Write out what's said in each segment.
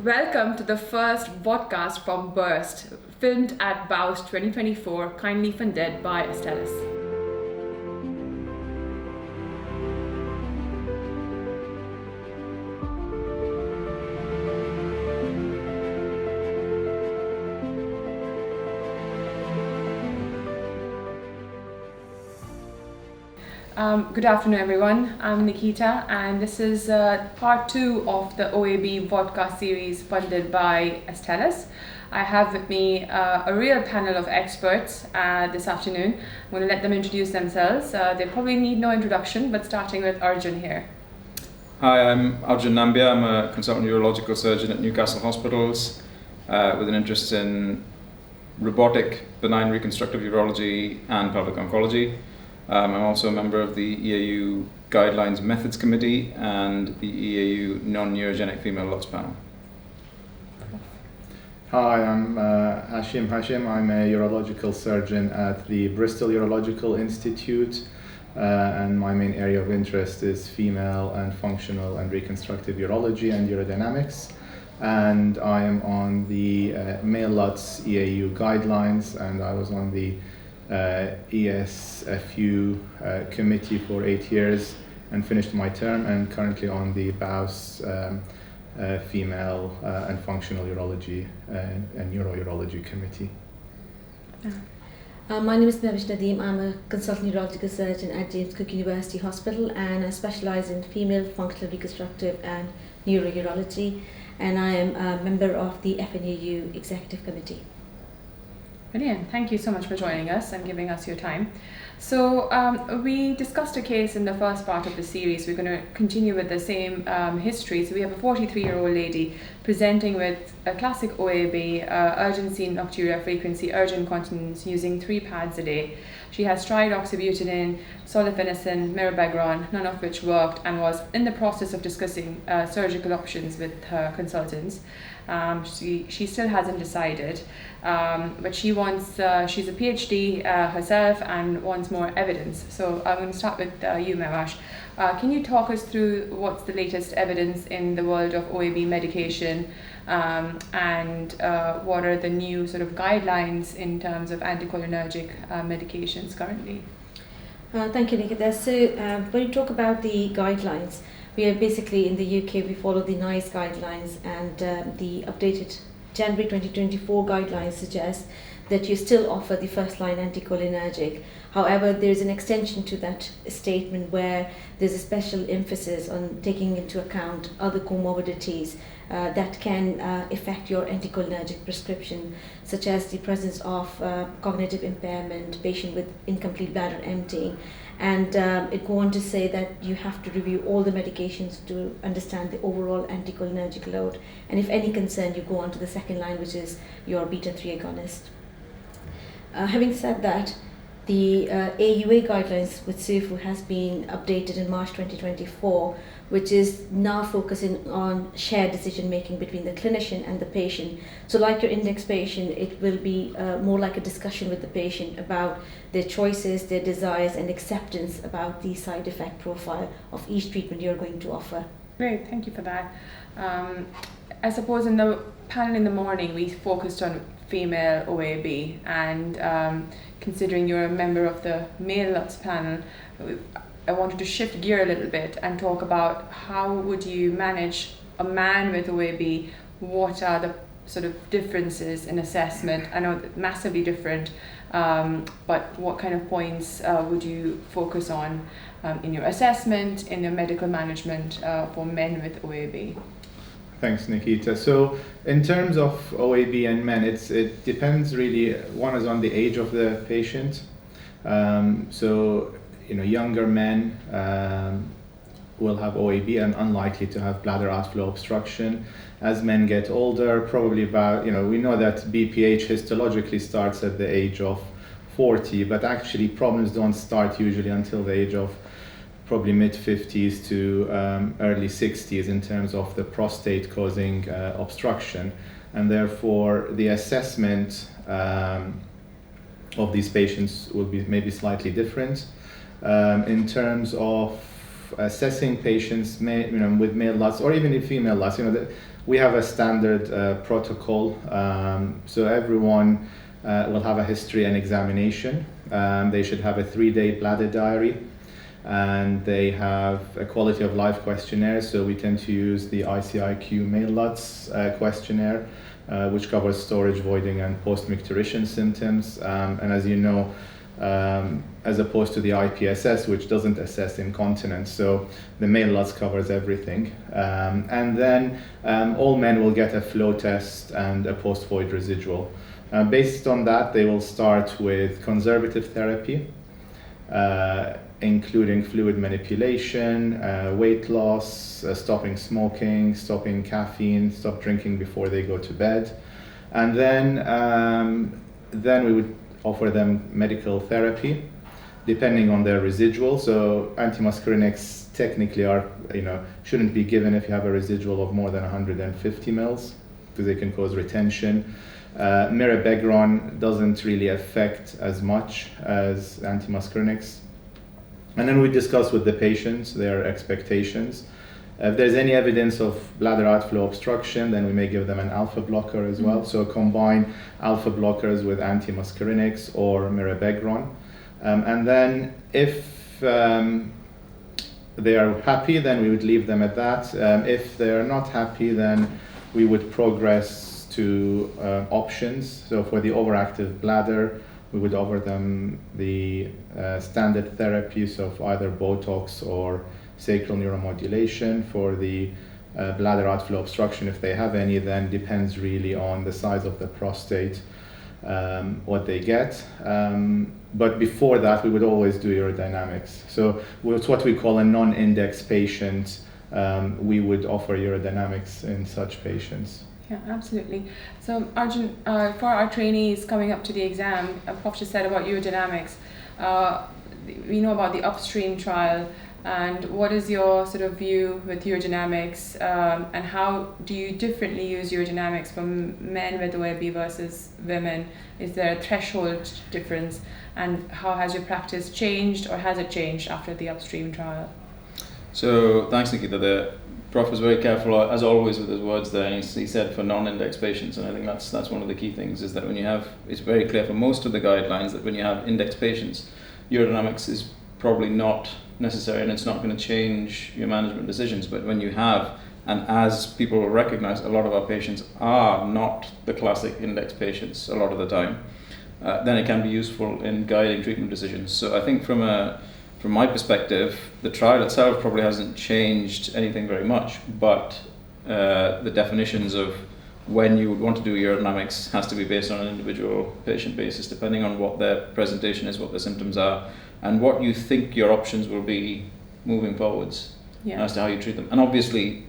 Welcome to the first Vodcast from BURST, filmed at BOUST 2024, kindly funded by Astellas. Good afternoon, everyone. I'm Nikita, and this is part 2 of the OAB Vodcast series funded by Astellas. I have with me a real panel of experts this afternoon. I'm going to let them introduce themselves. They probably need no introduction, but starting with Arjun here. Hi, I'm Arjun Nambiar. I'm a consultant urological surgeon at Newcastle Hospitals with an interest in robotic benign reconstructive urology and pelvic oncology. I'm also a member of the EAU Guidelines Methods Committee and the EAU Non-Neurogenic Female LUTS panel. Hi, I'm Hashim. I'm a urological surgeon at the Bristol Urological Institute, and my main area of interest is female and functional and reconstructive urology and urodynamics. And I am on the male LUTS EAU guidelines, and I was on the ESFU committee for 8 years and finished my term, and currently on the BOUST female and functional urology and neurourology committee. My name is Mehwash Nadeem. I'm a consultant urological surgeon at James Cook University Hospital, and I specialize in female functional reconstructive and neurourology, and I am a member of the FNAU executive committee. Brilliant. Thank you so much for joining us and giving us your time. So we discussed a case in the first part of the series. We're going to continue with the same history. So we have a 43-year-old lady presenting with a classic OAB, urgency, nocturia frequency, urgent continence, using 3 pads a day. She has tried oxybutynin, solifenacin, mirabegron, none of which worked, and was in the process of discussing surgical options with her consultants. She still hasn't decided, but she wants, she's a PhD herself and wants more evidence. So I'm going to start with you, Mehwash. Can you talk us through what's the latest evidence in the world of OAB medication, and what are the new sort of guidelines in terms of anticholinergic medications currently? Thank you, Nikita. So when you talk about the guidelines, we are basically in the UK, we follow the NICE guidelines, and the updated January 2024 guidelines suggest that you still offer the first line anticholinergic. However, there is an extension to that statement where there's a special emphasis on taking into account other comorbidities that can affect your anticholinergic prescription, such as the presence of cognitive impairment, patient with incomplete bladder emptying. And it go on to say that you have to review all the medications to understand the overall anticholinergic load. And if any concern, you go on to the second line, which is your beta-3 agonist. Having said that, the AUA guidelines with SUFU has been updated in March 2024, which is now focusing on shared decision making between the clinician and the patient. So like your index patient, it will be more like a discussion with the patient about their choices, their desires, and acceptance about the side effect profile of each treatment you're going to offer. Great, thank you for that. I suppose in the panel in the morning, we focused on female OAB, and considering you're a member of the male LUTS panel, I wanted to shift gear a little bit and talk about how would you manage a man with OAB. What are the sort of differences in assessment? I know that massively different, but what kind of points would you focus on in your assessment, in your medical management for men with OAB? Thanks, Nikita. So in terms of OAB and men, it depends really. One is on the age of the patient. So younger men will have OAB and unlikely to have bladder outflow obstruction. As men get older, probably about, we know that BPH histologically starts at the age of 40, but actually problems don't start usually until the age of probably mid-50s to early 60s in terms of the prostate causing obstruction. And therefore, the assessment of these patients will be maybe slightly different. In terms of assessing patients with male LUTS or even in female LUTS, we have a standard protocol. So everyone will have a history and examination. They should have a 3-day bladder diary, and they have a quality of life questionnaire. So we tend to use the ICIQ male LUTS questionnaire, which covers storage, voiding, and post-micturition symptoms. And as you know, as opposed to the IPSS, which doesn't assess incontinence. So the male LUTS covers everything. And then all men will get a flow test and a post-void residual. Based on that, they will start with conservative therapy, including fluid manipulation, weight loss, stopping smoking, stopping caffeine, stop drinking before they go to bed. And then we would offer them medical therapy depending on their residual. So antimuscarinics technically shouldn't be given if you have a residual of more than 150 mils, because they can cause retention. Mirabegron doesn't really affect as much as antimuscarinics. And then we discuss with the patients their expectations. If there's any evidence of bladder outflow obstruction, then we may give them an alpha blocker as well. So combine alpha blockers with antimuscarinics or mirabegron. And then if they are happy, then we would leave them at that. If they are not happy, then we would progress to options. So for the overactive bladder, we would offer them the standard therapies of either Botox or sacral neuromodulation. For the bladder outflow obstruction, if they have any, then depends really on the size of the prostate, what they get. But before that, we would always do urodynamics. So it's what we call a non-index patient. We would offer urodynamics in such patients. Yeah, absolutely. So Arjun, for our trainees coming up to the exam, Prof just said about urodynamics. We know about the upstream trial, and what is your sort of view with urodynamics, and how do you differently use urodynamics for men with OAB versus women? Is there a threshold difference, and how has your practice changed, or has it changed after the upstream trial? So thanks, Nikita. The Prof was very careful, as always, with his words there. And he said for non-index patients, and I think that's one of the key things, is that when you have, it's very clear for most of the guidelines that when you have index patients, urodynamics is probably not necessary, and it's not going to change your management decisions. But when you have, and as people will recognize, a lot of our patients are not the classic index patients a lot of the time, then it can be useful in guiding treatment decisions. So I think from my perspective, the trial itself probably hasn't changed anything very much, but the definitions of when you would want to do urodynamics has to be based on an individual patient basis, depending on what their presentation is, what their symptoms are, and what you think your options will be moving forwards as to how you treat them. And obviously,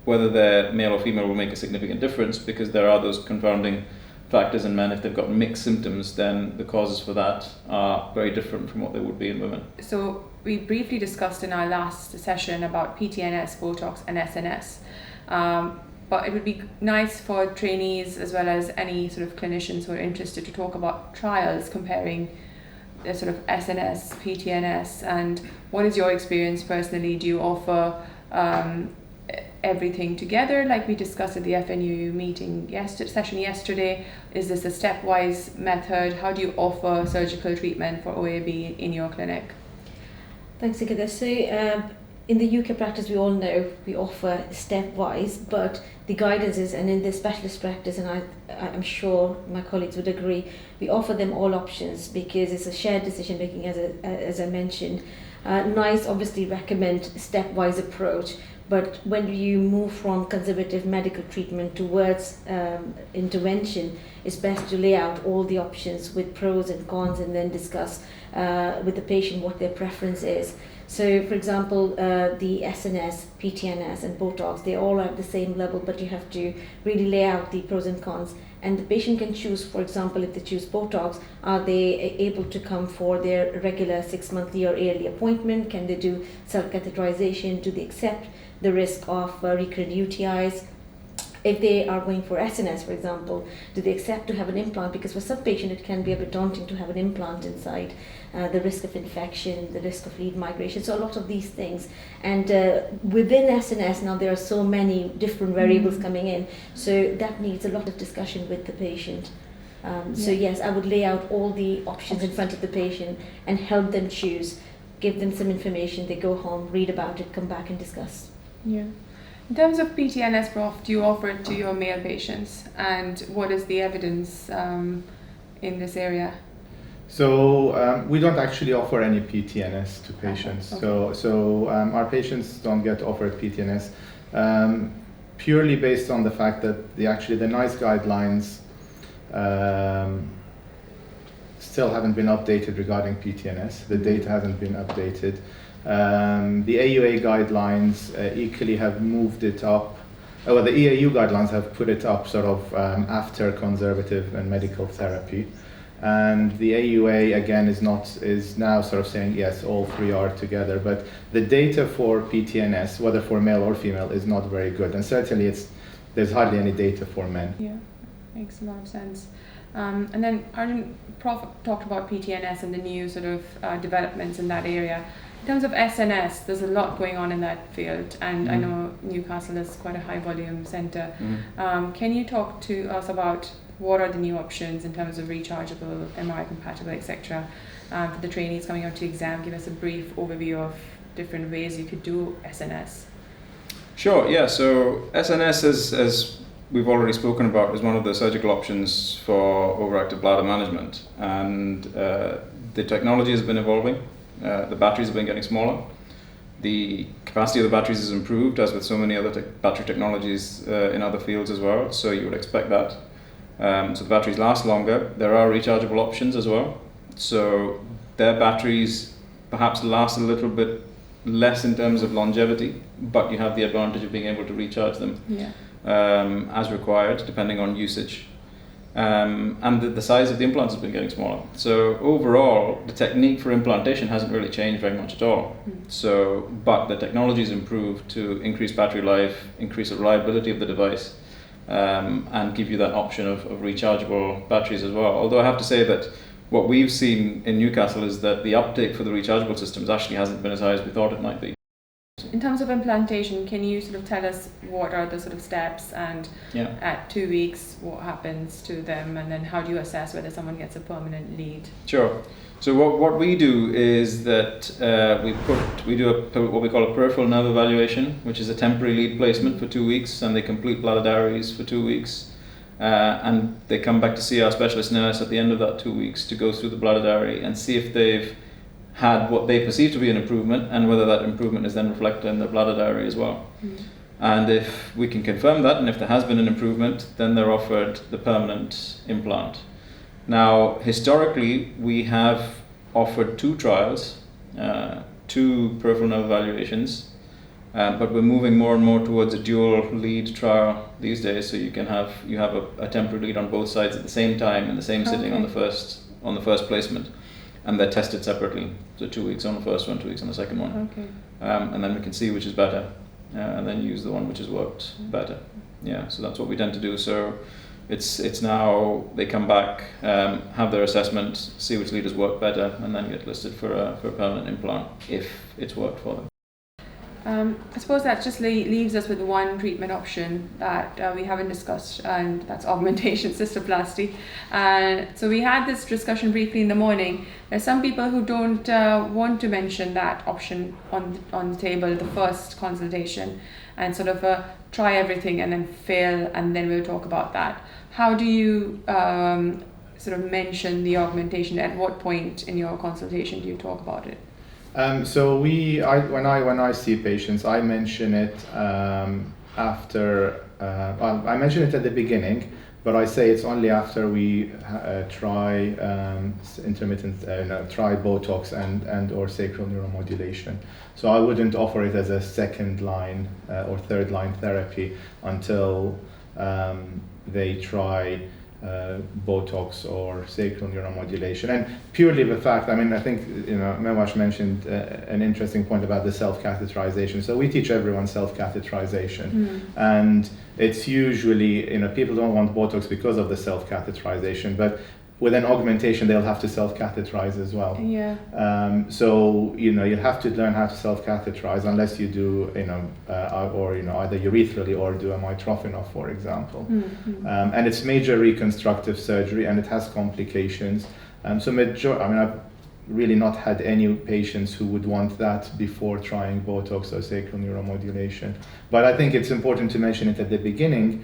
whether they're male or female will make a significant difference, because there are those confounding factors in men. If they've got mixed symptoms, then the causes for that are very different from what they would be in women. So we briefly discussed in our last session about PTNS, Botox and SNS. But it would be nice for trainees as well as any sort of clinicians who are interested to talk about trials comparing the sort of SNS, PTNS, and what is your experience personally? Do you offer everything together like we discussed at the FNU meeting session yesterday? Is this a stepwise method? How do you offer surgical treatment for OAB in your clinic? Thanks, Nikita. So in the UK practice, we all know we offer stepwise, but the guidance is, and in the specialist practice, and I'm sure my colleagues would agree, we offer them all options because it's a shared decision making, as I mentioned. NICE obviously recommend stepwise approach, but when you move from conservative medical treatment towards intervention, it's best to lay out all the options with pros and cons, and then discuss with the patient what their preference is. So, for example, the SNS, PTNS and Botox, they all are at the same level, but you have to really lay out the pros and cons. And the patient can choose, for example, if they choose Botox, are they able to come for their regular 6-monthly or yearly appointment? Can they do self-catheterization? Do they accept the risk of recurrent UTIs? if they are going for SNS, for example, do they accept to have an implant? Because for some patient it can be a bit daunting to have an implant inside, the risk of infection, the risk of lead migration, so a lot of these things. And within SNS now there are so many different variables coming in, so that needs a lot of discussion with the patient. So yes, I would lay out all the options in front of the patient and help them choose, give them some information, they go home, read about it, come back and discuss. Yeah. In terms of PTNS, Prof, do you offer it to your male patients, and what is the evidence in this area? So we don't actually offer any PTNS to patients. Okay. So our patients don't get offered PTNS purely based on the fact that the NICE guidelines still haven't been updated regarding PTNS. The data hasn't been updated. The AUA guidelines equally have moved it up. Well, the EAU guidelines have put it up sort of after conservative and medical therapy, and the AUA again is now sort of saying yes, all three are together. But the data for PTNS, whether for male or female, is not very good, and certainly there's hardly any data for men. Yeah, makes a lot of sense. And then Arjun, Prof talked about PTNS and the new sort of developments in that area. In terms of SNS, there's a lot going on in that field, and I know Newcastle is quite a high volume centre. Can you talk to us about what are the new options in terms of rechargeable, MRI compatible, etc. For the trainees coming out to exam? Give us a brief overview of different ways you could do SNS. Sure, yeah, so SNS, as we've already spoken about, is one of the surgical options for overactive bladder management, and the technology has been evolving. The batteries have been getting smaller. The capacity of the batteries is improved, as with so many other battery technologies in other fields as well, so you would expect that. So the batteries last longer. There are rechargeable options as well. So their batteries perhaps last a little bit less in terms of longevity, but you have the advantage of being able to recharge them as required, depending on usage. And the size of the implants has been getting smaller. So overall, the technique for implantation hasn't really changed very much at all. But the technology has improved to increase battery life, increase the reliability of the device, and give you that option of rechargeable batteries as well. Although I have to say that what we've seen in Newcastle is that the uptake for the rechargeable systems actually hasn't been as high as we thought it might be. In terms of implantation, can you sort of tell us what are the sort of steps, and at 2 weeks what happens to them, and then how do you assess whether someone gets a permanent lead? Sure. So what we do is that we do what we call a peripheral nerve evaluation, which is a temporary lead placement for 2 weeks, and they complete bladder diaries for 2 weeks, and they come back to see our specialist nurse at the end of that 2 weeks to go through the bladder diary and see if they've had what they perceive to be an improvement, and whether that improvement is then reflected in their bladder diary as well. And if we can confirm that, and if there has been an improvement, then they're offered the permanent implant. Now, historically, we have offered 2 trials, 2 peripheral nerve evaluations, but we're moving more and more towards a dual lead trial these days. So you have a temporary lead on both sides at the same time in the same sitting on the first placement, and they're tested separately. So 2 weeks on the first one, 2 weeks on the second one, and then we can see which is better, and then use the one which has worked better. Yeah, so that's what we tend to do. So it's now they come back, have their assessment, see which leaders work better, and then get listed for a permanent implant if it's worked for them. I suppose that just leaves us with one treatment option that we haven't discussed, and that's augmentation cystoplasty. So we had this discussion briefly in the morning. There's some people who don't want to mention that option on the table, the first consultation, and sort of try everything and then fail, and then we'll talk about that. How do you sort of mention the augmentation? At what point in your consultation do you talk about it? So when I see patients, I mention it after. I mention it at the beginning, but I say it's only after we try try Botox and or sacral neuromodulation. So I wouldn't offer it as a second line or third line therapy until they try Botox or sacral neuromodulation. And purely the fact, I think, Mehwash mentioned an interesting point about the self-catheterization. So we teach everyone self-catheterization. And it's usually, people don't want Botox because of the self-catheterization, but with an augmentation, they'll have to self-catheterize as well. Yeah. So you have to learn how to self-catheterize unless you do, either urethral or do a mitrophinol, for example. And it's major reconstructive surgery, and it has complications. I've really not had any patients who would want that before trying Botox or sacral neuromodulation. But I think it's important to mention it at the beginning,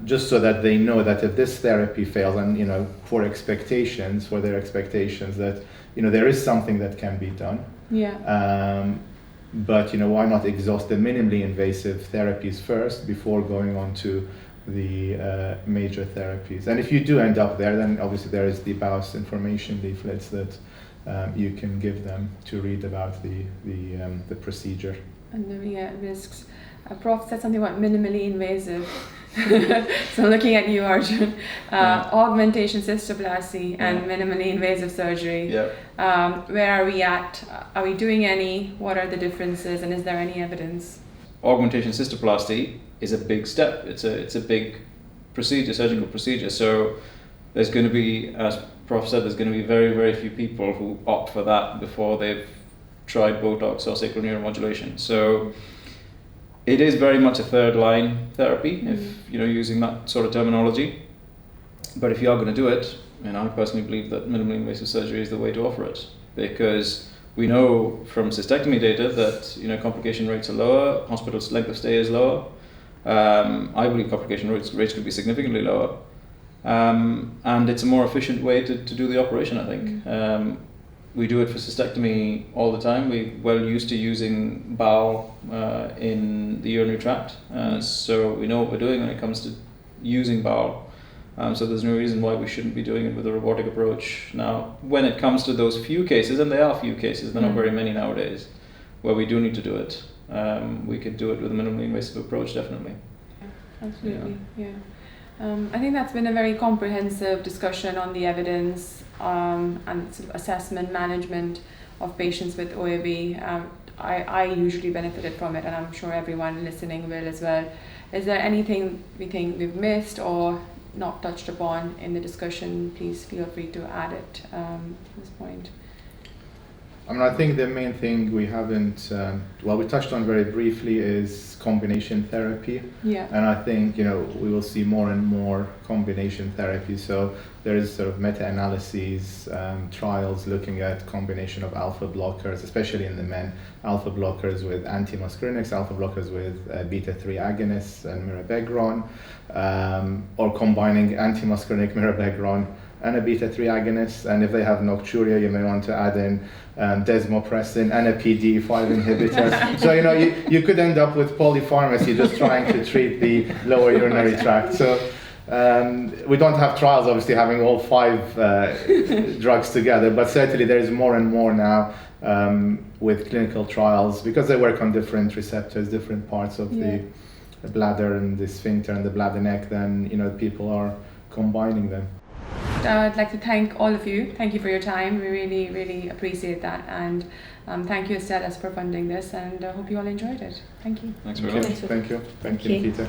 just so that they know that if this therapy fails, and for their expectations, that there is something that can be done. Yeah. But why not exhaust the minimally invasive therapies first before going on to the major therapies? And if you do end up there, then obviously there is the BURST information leaflets that you can give them to read about the procedure. And the risks. Prof said something about minimally invasive. So I'm looking at you, Arjun. Augmentation cystoplasty and minimally invasive surgery. Where are we at? Are we doing any? What are the differences? And is there any evidence? Augmentation cystoplasty is a big step. It's a big procedure, surgical procedure. So there's going to be, as Prof said, there's going to be very, very few people who opt for that before they've tried Botox or sacral neuromodulation. So it is very much a third line therapy, if using that sort of terminology. But if you are going to do it, I personally believe that minimally invasive surgery is the way to offer it, because we know from cystectomy data that complication rates are lower, hospital length of stay is lower. I believe complication rates could be significantly lower, and it's a more efficient way to do the operation. I think we do it for cystectomy all the time. We're well used to using bowel in the urinary tract, so we know what we're doing when it comes to using bowel. So there's no reason why we shouldn't be doing it with a robotic approach. Now, when it comes to those few cases, and there are few cases, there are not very many nowadays, where we do need to do it, we could do it with a minimally invasive approach, definitely. Absolutely, yeah. I think that's been a very comprehensive discussion on the evidence and sort of assessment, management of patients with OAB. I usually benefited from it, and I'm sure everyone listening will as well. Is there anything we think we've missed or not touched upon in the discussion? Please feel free to add it to this point. I think the main thing we haven't, we touched on very briefly is combination therapy. Yeah. And I think, we will see more and more combination therapy. So there is sort of meta-analyses, trials looking at combination of alpha blockers, especially in the men, alpha blockers with antimuscarinics, alpha blockers with beta-3 agonists and mirabegron, or combining antimuscarinic, mirabegron, and a beta-3 agonist, and if they have nocturia, you may want to add in desmopressin and a PDE5 inhibitor. So you could end up with polypharmacy just trying to treat the lower urinary tract. So we don't have trials obviously having all 5 drugs together, but certainly there is more and more now with clinical trials, because they work on different receptors, different parts of the bladder and the sphincter and the bladder neck, then people are combining them. I'd like to thank all of you. Thank you for your time. We really, really appreciate that. And thank you, Estella, for funding this, and I hope you all enjoyed it. Thank you. Thanks very much. Thank you. Thank you, Nikita.